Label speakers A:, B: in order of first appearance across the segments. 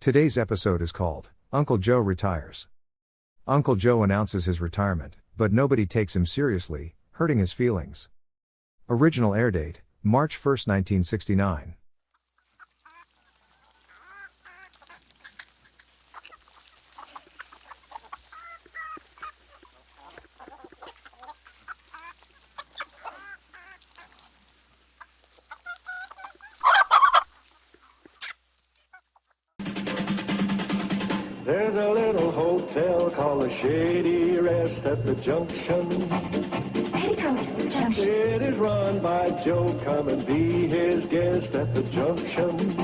A: Today's episode is called, Uncle Joe Retires. Uncle Joe announces his retirement, but nobody takes him seriously, hurting his feelings. Original air date, March 1, 1969.
B: There's a little hotel called the Shady Rest at the Junction.
C: Petticoat Junction.
B: It is run by Joe. Come and be his guest at the Junction.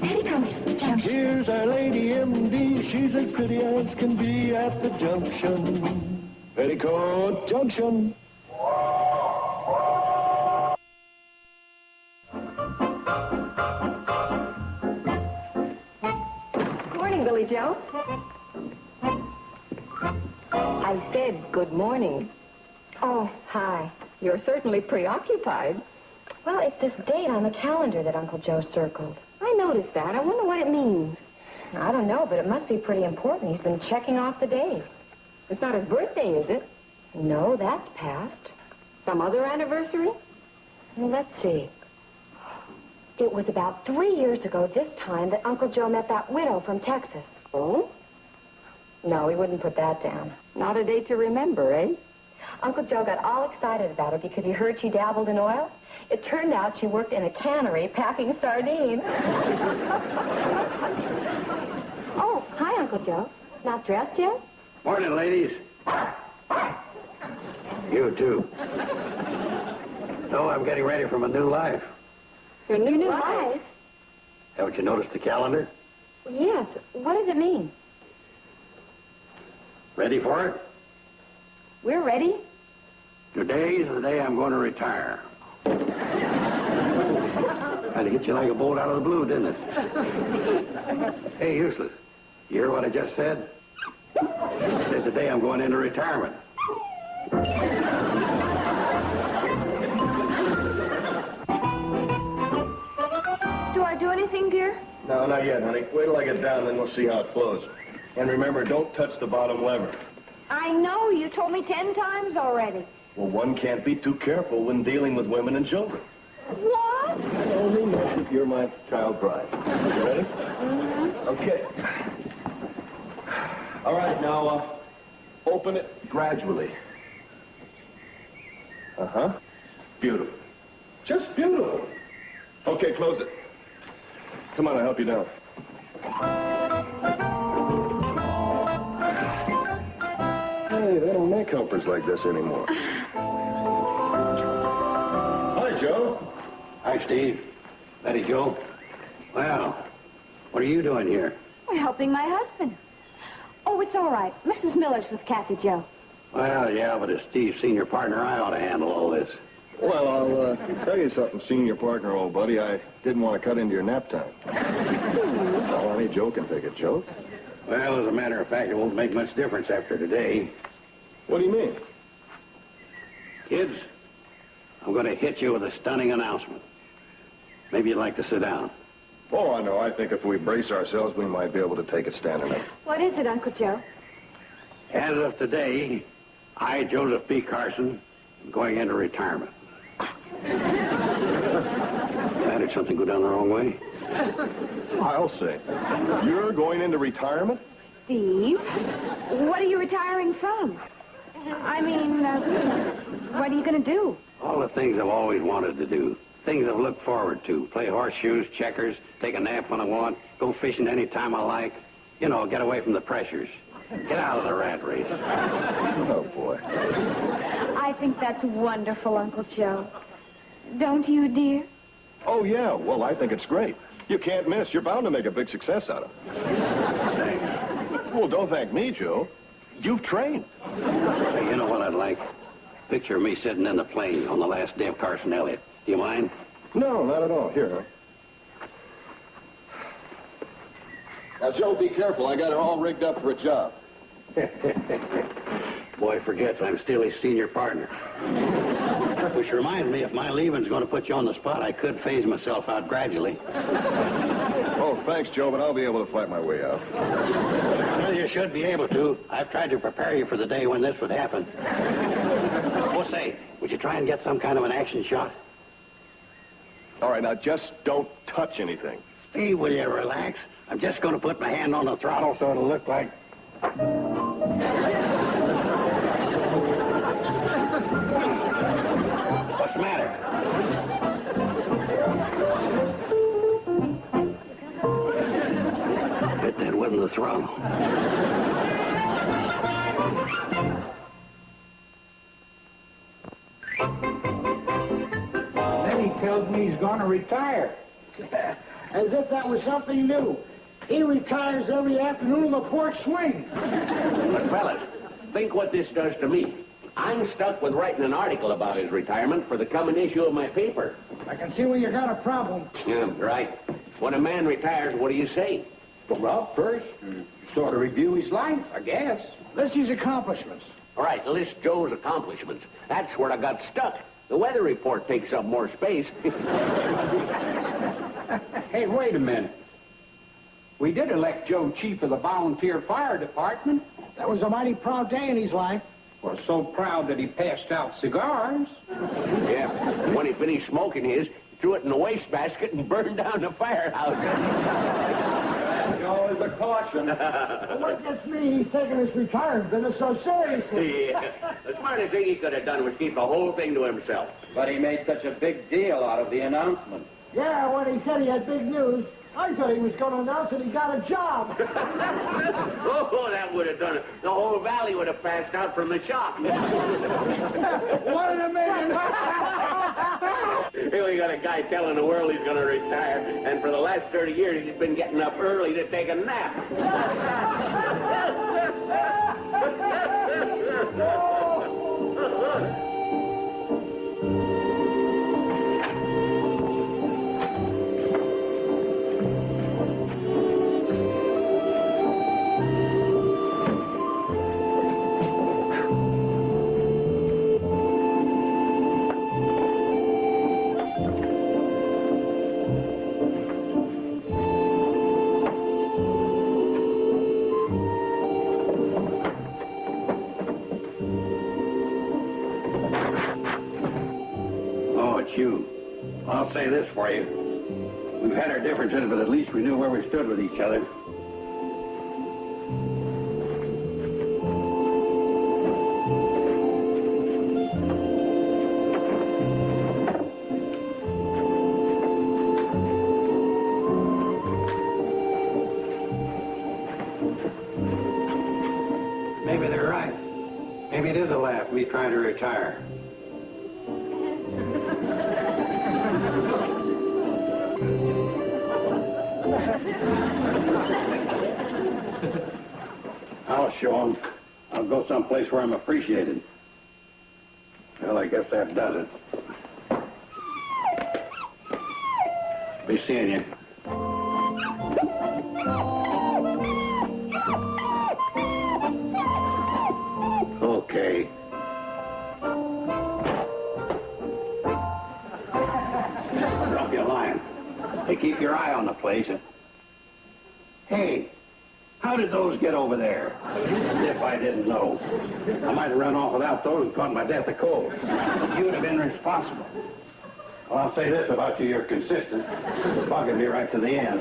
C: Petticoat Junction.
B: Here's our lady M.D. She's as pretty as can be at the Junction. Petticoat Junction.
D: Morning, Billy Joe. I said good morning. Oh, hi. You're certainly preoccupied.
C: Well, it's this date on the calendar that Uncle Joe circled.
D: I noticed that. I wonder what it means.
C: I don't know, but it must be pretty important. He's been checking off the days.
D: It's not his birthday, is it?
C: No, that's past.
D: Some other anniversary?
C: Well, let's see. It was about 3 years ago this time that Uncle Joe met that widow from Texas.
D: Oh?
C: No, he wouldn't put that down.
D: Not a date to remember, eh?
C: Uncle Joe got all excited about her because he heard she dabbled in oil. It turned out she worked in a cannery packing sardines. Oh, hi, Uncle Joe. Not dressed yet?
E: Morning, ladies. You too. No, I'm getting ready for my new life.
D: Your
C: New life?
E: Haven't you noticed the calendar?
C: Yes. What does it mean?
E: Ready for it?
D: We're ready.
E: Today is the day I'm going to retire. Kind of hit you like a bolt out of the blue, didn't it? Hey, useless. You hear what I just said? I said today I'm going into retirement.
C: Do I do anything, dear?
B: No, not yet, honey. Wait till I get down, then we'll see how it flows. And remember, don't touch the bottom lever.
C: I know. You told me 10 times already.
B: Well, one can't be too careful when dealing with women and children.
C: What?
B: Only meant if you're my child bride. You ready?
C: Mm-hmm.
B: Okay. All right, now, open it gradually. Uh-huh. Beautiful. Just beautiful. Okay, close it. Come on, I'll help you down. Hey, they don't make helpers like this anymore. Hi, Joe.
E: Hi, Steve. Betty Joe. Well, what are you doing here?
C: We're helping my husband. Oh, it's all right. Mrs. Miller's with Kathy Joe.
E: Well, yeah, but as Steve's senior partner, I ought to handle all this.
B: Well, I'll tell you something, senior partner, old buddy. I didn't want to cut into your nap time. Well, any joke can take a joke.
E: Well, as a matter of fact, it won't make much difference after today.
B: What do you mean?
E: Kids, I'm going to hit you with a stunning announcement. Maybe you'd like to sit down.
B: Oh, I know. I think if we brace ourselves, we might be able to take it standing up.
C: What is it, Uncle Joe?
E: As of today, I, Joseph B. Carson, am going into retirement. That did something go down the wrong way?
B: I'll say. You're going into retirement?
C: Steve, what are you retiring from? I mean, what are you going to do?
E: All the things I've always wanted to do. Things I've looked forward to. Play horseshoes, checkers, take a nap when I want, go fishing any time I like. You know, get away from the pressures. Get out of the rat race.
B: Oh, boy.
C: I think that's wonderful, Uncle Joe. Don't you, dear?
B: Oh, yeah. Well, I think it's great. You can't miss. You're bound to make a big success out of it.
E: Thanks.
B: Well, don't thank me, Joe. You've trained.
E: Hey, you know what I'd like? Picture me sitting in the plane on the last day of Carson Elliott. Do you mind?
B: No, not at all. Here, huh? Now, Joe, be careful. I got it all rigged up for a job.
E: Boy forgets I'm still his senior partner. Which reminds me, if my leaving's going to put you on the spot, I could phase myself out gradually.
B: Oh, thanks, Joe, but I'll be able to fight my way out.
E: Well, you should be able to. I've tried to prepare you for the day when this would happen. Well, say, would you try and get some kind of an action shot?
B: All right, now just don't touch anything.
E: Hey, will you relax? I'm just going to put my hand on the throttle so it'll look like... What's the matter? Bet that wasn't the throttle.
F: Then he tells me he's going to retire. As if that was something new. He retires every afternoon on the porch swing.
G: But fellas, think what this does to me. I'm stuck with writing an article about his retirement for the coming issue of my paper.
F: I can see where you got a problem.
G: Yeah, right. When a man retires, what do you say?
F: Well, first, sort of review his life, I guess. List his accomplishments.
G: All right, list Joe's accomplishments. That's where I got stuck. The weather report takes up more space.
F: Hey, wait a minute. We did elect Joe chief of the volunteer fire department. That was a mighty proud day in his life. Well, so proud that he passed out cigars.
G: Yeah, when he finished smoking his, he threw it in the wastebasket and burned down the firehouse.
F: Joe is a caution. What gets me, he's taking his retirement business so seriously.
G: Yeah. The smartest thing he could have done was keep the whole thing to himself.
H: But he made such a big deal out of the announcement.
F: Yeah, when he said he had big news, I thought he was going to announce that he got a job.
G: Oh, that would have done it. The whole valley would have passed out from the shock.
F: 1 in a million.
G: Here we got a guy telling the world he's going to retire, and for the last 30 years he's been getting up early to take a nap.
E: You. I'll say this for you. We've had our differences, but at least we knew where we stood with each other. Maybe they're right. Maybe it is a laugh, me trying to retire. I'll show him. I'll go someplace where I'm appreciated. Well, I guess that does it. Be seeing you. Okay. Drop you a line. Hey, keep your eye on the place. Hey. How did those get over there? As if I didn't know. I might have run off without those and caught my death of cold. You would have been responsible. Well, I'll say this about you, you're consistent. You're bugging me right to the end.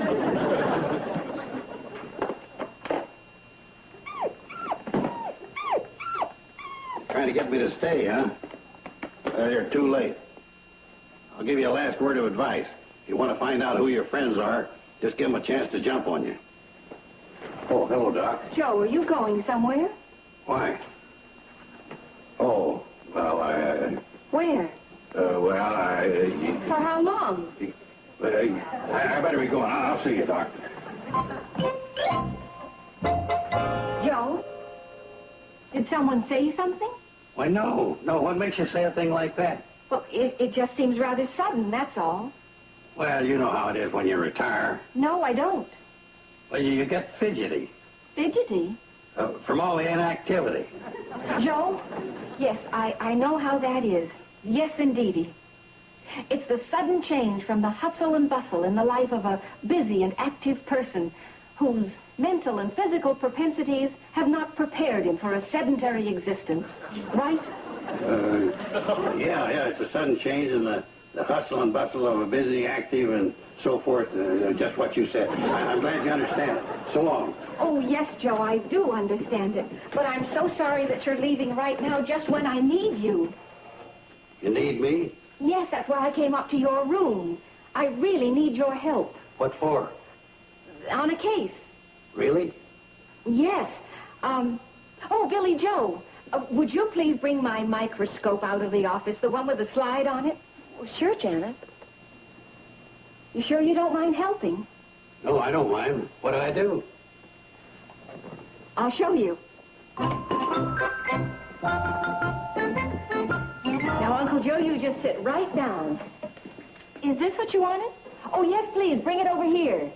E: Trying to get me to stay, huh? Well, you're too late. I'll give you a last word of advice. If you want to find out who your friends are, just give them a chance to jump on you. Oh, hello, Doc.
D: Joe, are you going somewhere?
E: Why? Oh, well,
D: Where? For how long?
E: I better be going. I'll see you, Doc.
D: Joe? Did someone say something?
E: Why, no. No, what makes you say a thing like that?
D: Well, it just seems rather sudden, that's all.
E: Well, you know how it is when you retire.
D: No, I don't.
E: Well, you get fidgety.
D: Fidgety?
E: From all the inactivity.
D: Joe? Yes, I know how that is. Yes, indeedy. It's the sudden change from the hustle and bustle in the life of a busy and active person whose mental and physical propensities have not prepared him for a sedentary existence. Right?
E: Yeah, it's a sudden change in the hustle and bustle of a busy, active, and so forth. Just what you said. I'm glad you understand it. So long.
D: Oh, yes, Joe, I do understand it. But I'm so sorry that you're leaving right now just when I need you.
E: You need me?
D: Yes, that's why I came up to your room. I really need your help.
E: What for?
D: On a case.
E: Really?
D: Yes. Oh, Billy Joe, would you please bring my microscope out of the office, the one with the slide on it?
C: Well, sure, Janet.
D: You sure you don't mind helping?
E: No, I don't mind. What do I do?
D: I'll show you. Now, Uncle Joe, you just sit right down. Is this what you wanted? Oh, yes, please, bring it over here.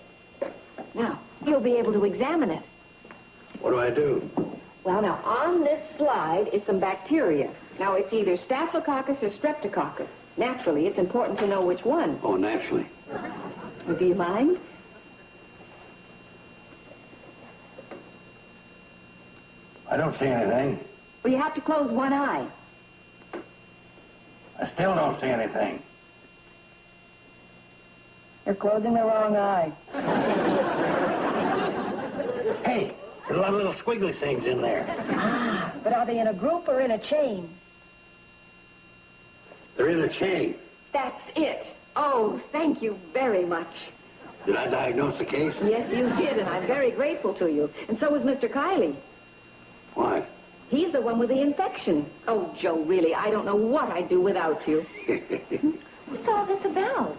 D: Now, you'll be able to examine it.
E: What do I do?
D: Well, now, on this slide is some bacteria. Now, it's either Staphylococcus or Streptococcus. Naturally, it's important to know which one.
E: Oh, naturally.
D: Do you mind?
E: I don't see anything.
D: Well, you have to close one eye.
E: I still don't see anything.
D: You're closing the wrong eye.
E: Hey, there's a lot of little squiggly things in there.
D: Ah, but are they in a group or in a chain?
E: They're in a chain.
D: That's it. Oh, thank you very much.
E: Did I diagnose the case?
D: Yes, you did, and I'm very grateful to you. And so was Mr. Kiley.
E: Why?
D: He's the one with the infection. Oh, Joe, really, I don't know what I'd do without you.
C: What's all this about?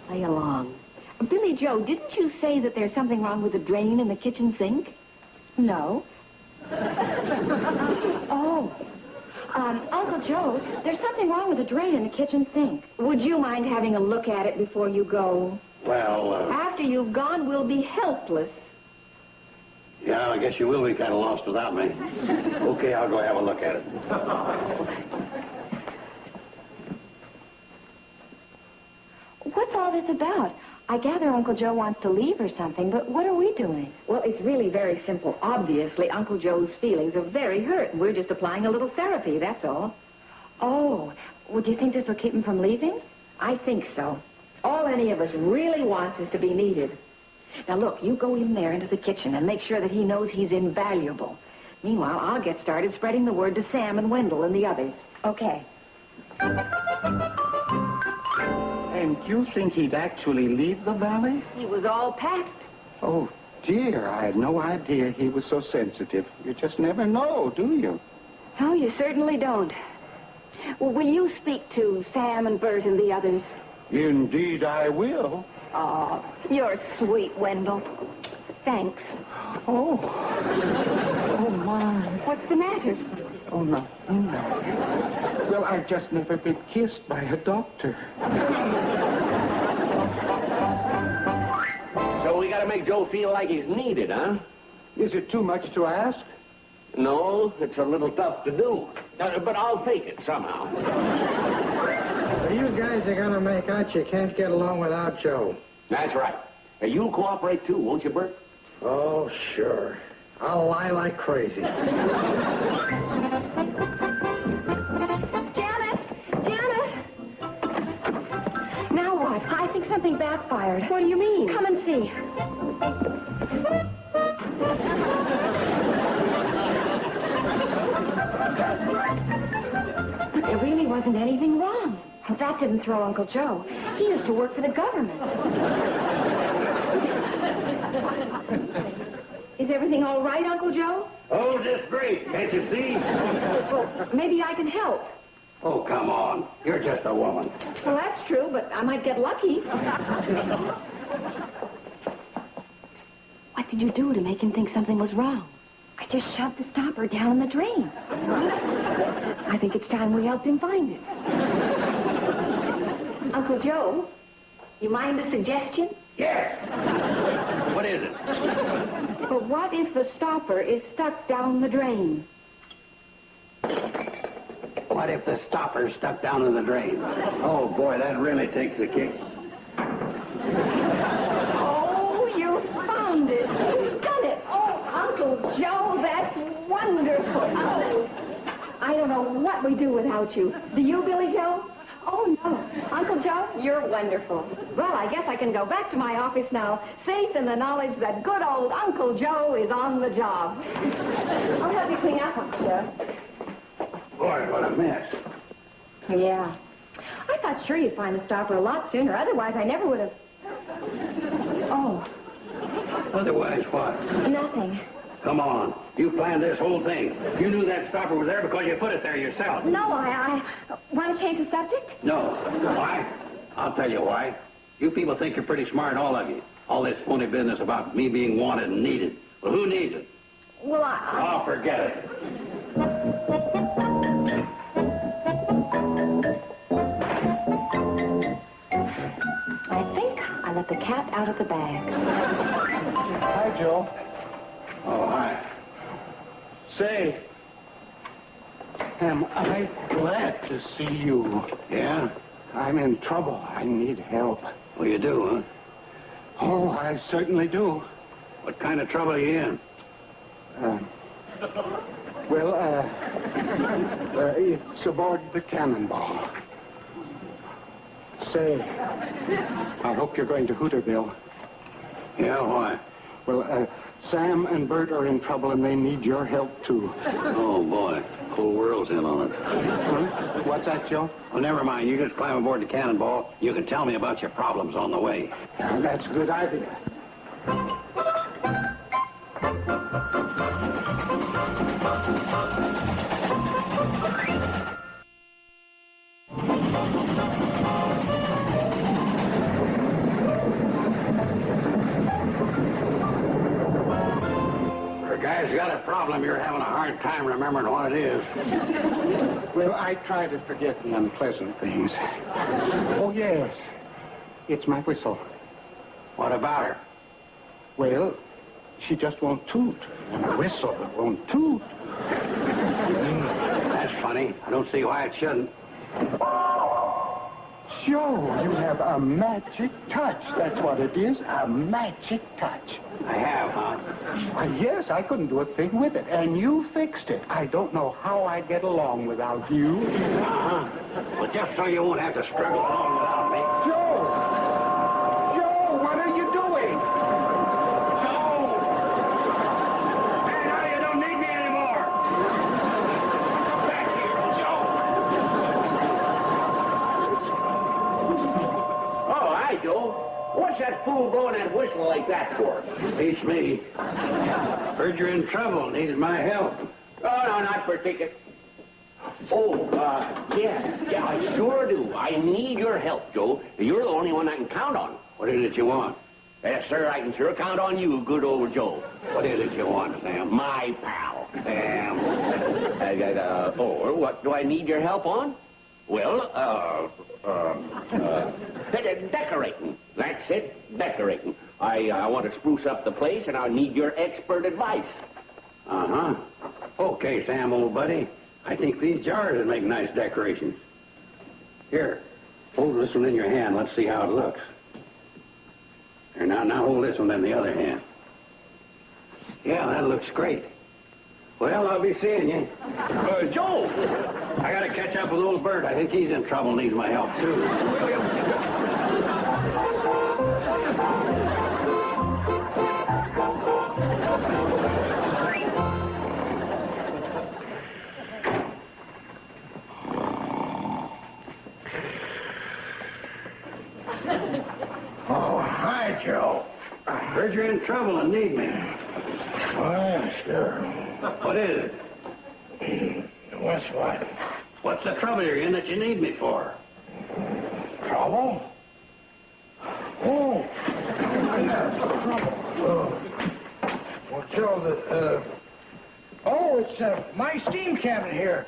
D: Play along. Billy Joe, didn't you say that there's something wrong with the drain in the kitchen sink?
C: No. Oh. Uncle Joe, there's something wrong with the drain in the kitchen sink.
D: Would you mind having a look at it before you go?
E: Well,
D: After you've gone, we'll be helpless.
E: yeah, I guess you will be kind of lost without me. Okay, I'll go have a look at it.
C: What's all this about? I gather Uncle Joe wants to leave or something, but what are we doing?
D: Well, it's really very simple. Obviously, Uncle Joe's feelings are very hurt. We're just applying a little therapy, that's all.
C: Oh, would you think this will keep him from leaving?
D: I think so. All any of us really wants is to be needed. Now, look, you go in there into the kitchen and make sure that he knows he's invaluable. Meanwhile, I'll get started spreading the word to Sam and Wendell and the others.
C: Okay.
F: And you think he'd actually leave the valley?
D: He was all packed.
F: Oh, dear, I had no idea he was so sensitive. You just never know, do you?
D: Oh, you certainly don't. Well, will you speak to Sam and Bert and the others?
F: Indeed, I will.
D: Oh, you're sweet, Wendell. Thanks.
F: Oh. Oh, my.
D: What's the matter?
F: Oh, nothing, no. Well, I've just never been kissed by a doctor.
G: So we gotta make Joe feel like he's needed, huh?
F: Is it too much to ask?
G: No, it's a little tough to do. But I'll take it somehow.
I: You guys are gonna make out you can't get along without Joe.
G: That's right. Hey, you'll cooperate too, won't you, Bert?
I: Oh, sure. I'll lie like crazy.
C: Janet! Janet! Now what? I think something backfired.
D: What do you mean?
C: Come and see.
D: But there really wasn't anything wrong.
C: Well, that didn't throw Uncle Joe. He used to work for the government.
D: Is everything all right, Uncle Joe?
E: Oh, just great. Can't you see?
D: Well, maybe I can help.
E: Oh, come on. You're just a woman.
D: Well, that's true, but I might get lucky. What did you do to make him think something was wrong?
C: I just shoved the stopper down in the drain.
D: I think it's time we helped him find it. Uncle Joe, you mind a suggestion?
E: Yes. What is it?
D: But what if the stopper is stuck down the drain?
E: Well, What if the stopper's stuck down in the drain? Oh, boy, that really takes a kick.
D: Oh, you found it. You've done it. Oh, Uncle Joe, that's wonderful. Oh, I don't know what we do without you. Do you, Billy Joe? Oh, no. Uncle Joe, you're wonderful. Well, I guess I can go back to my office now, safe in the knowledge that good old Uncle Joe is on the job. I'll help you clean up, Uncle Joe.
E: Boy, what a mess.
D: Yeah. I thought sure you'd find the stopper a lot sooner. Otherwise, I never would have... Oh,
E: Otherwise, what?
D: nothing.
E: Come on. You planned this whole thing. You knew that stopper was there because you put it there yourself.
D: No, I want to change the subject?
E: No. Why? I'll tell you why. You people think you're pretty smart, all of you. All this phony business about me being wanted and needed. Well, who needs it?
D: Well,
E: Oh, forget it.
C: I think I let the cat out of the bag.
I: Hi, Joe.
E: Oh, hi.
I: Say, am I glad to see you?
E: Yeah?
I: I'm in trouble. I need help.
E: Well, you do, huh?
I: Oh, I certainly do.
E: What kind of trouble are you in?
I: It's aboard the Cannonball. Say, I hope you're going to Hooterville.
E: Yeah, why?
I: Well, Sam and Bert are in trouble and they need your help, too.
E: Oh, boy. Whole world's in on it.
I: Huh? What's that, Joe?
E: Well, never mind. You just climb aboard the Cannonball. You can tell me about your problems on the way.
I: Yeah, that's a good idea.
E: Guy's got a problem. You're having a hard time remembering what it is.
I: Well, I try to forget the unpleasant things. Oh, yes. It's my whistle.
E: What about her?
I: Well, she just won't toot. And a whistle that won't toot.
E: That's funny. I don't see why it shouldn't.
I: Joe, you have a magic touch. That's what it is, a magic touch.
E: I have, huh?
I: Why, yes, I couldn't do a thing with it, and you fixed it. I don't know how I'd get along without you.
E: Uh-huh. Well, just so you won't have to struggle along without me.
I: Joe! Joe, what are you doing?
E: Joe! Hey, now you don't need me anymore. Back here, Joe.
G: Oh, hi, Joe. What's that fool blowing that whistle like that for?
E: Beats me. Heard you're in trouble. Needed my help.
G: Oh, no, not for ticket. Oh, yeah, I sure do. I need your help, Joe. You're the only one I can count on.
E: What is it you want?
G: Yes, sir, I can sure count on you, good old Joe.
E: What is it you want, Sam?
G: My pal.
E: Sam.
G: What do I need your help on? Well, decorating. That's it, decorating. I want to spruce up the place, and I need your expert advice.
E: Uh-huh. Okay, Sam, old buddy. I think these jars would make nice decorations. Here, hold this one in your hand. Let's see how it looks. Here, now hold this one in the other hand. Yeah, that looks great. Well, I'll be seeing you.
G: Joe!
E: I gotta catch up with old Bert. I think he's in trouble, needs my help, too. Oh, hi, Joe. I heard you're in trouble and need me.
I: Oh, sure.
E: What is it?
I: What's what?
E: What's the trouble you're in that you need me for?
I: Trouble? Oh, trouble. Well, Joe, it's my steam cabinet here.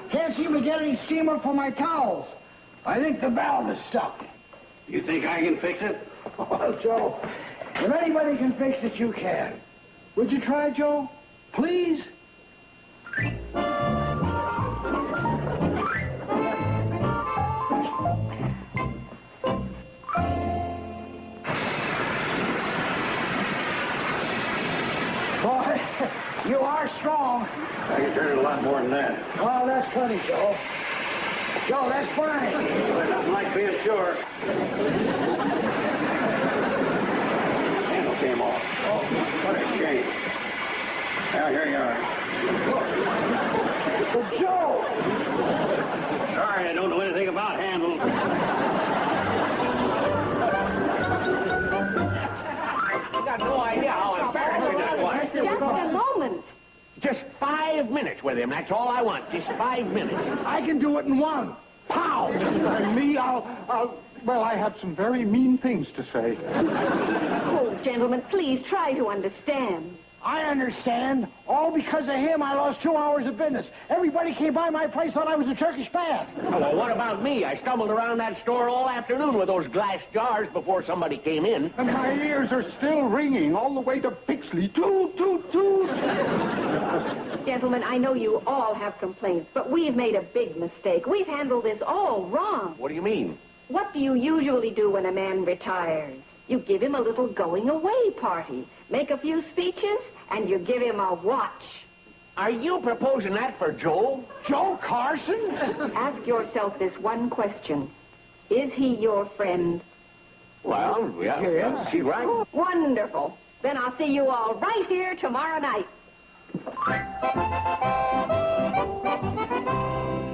I: Can't seem to get any steam up for my towels. I think the valve is stuck.
E: You think I can fix it?
I: Well, Joe, if anybody can fix it, you can. Would you try, Joe? Please? strong.
E: I can turn it a lot more than that.
I: Oh, that's plenty, Joe. Joe, that's fine.
E: But nothing like being sure. Handle came off. Oh, what a shame. Now, here you are.
I: But Joe!
E: Sorry, I don't know anything about handles.
G: You got no idea how embarrassing that was.
D: Just a moment.
G: Just 5 minutes with him. That's all I want. Just 5 minutes.
I: I can do it in one. Pow! And me, well, I have some very mean things to say.
D: Oh, gentlemen, please try to understand.
I: I understand. All because of him, I lost 2 hours of business. Everybody came by my place thought I was a Turkish bath.
G: Oh, well, what about me? I stumbled around that store all afternoon with those glass jars before somebody came in.
I: And my ears are still ringing all the way to Pixley. Toot, toot, toot.
D: Gentlemen, I know you all have complaints, but we've made a big mistake. We've handled this all wrong.
G: What do you mean?
D: What do you usually do when a man retires? You give him a little going-away party, make a few speeches, and you give him a watch.
G: Are you proposing that for Joe?
I: Joe Carson?
D: Ask yourself this one question. Is he your friend?
G: Well, yeah. She's right.
D: Wonderful. Then I'll see you all right here tomorrow night.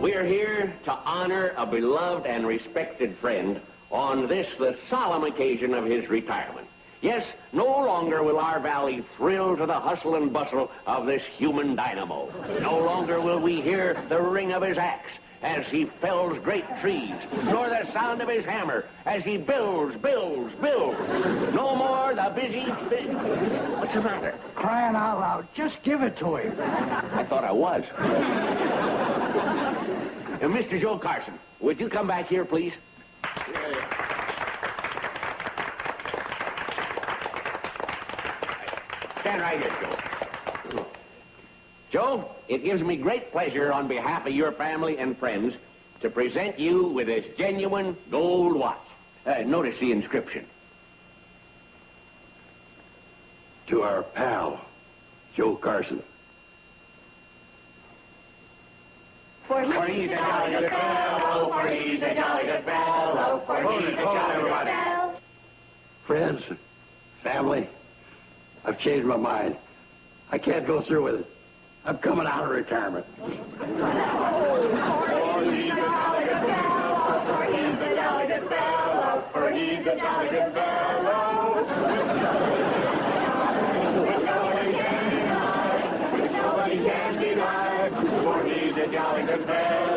G: We're here to honor a beloved and respected friend on this, the solemn occasion of his retirement. Yes, no longer will our valley thrill to the hustle and bustle of this human dynamo. No longer will we hear the ring of his axe as he fells great trees, nor the sound of his hammer as he builds. No more the busy... What's the matter?
I: Crying out loud. Just give it to him.
G: I thought I was. Mr. Joe Carson, would you come back here, please? Stand right here, Joe. Joe, it gives me great pleasure on behalf of your family and friends to present you with this genuine gold watch. Notice the inscription.
E: To our pal, Joe Carson.
D: For he's a jolly good fellow, for he's a jolly good fellow, for he's a jolly good fellow.
E: Friends, family, I've changed my mind. I can't go through with it. I'm coming out of retirement.
D: For he's a jolly good fellow, for he's a jolly good fellow, for he's a jolly good fellow. Which nobody can deny, for he's a jolly good fellow.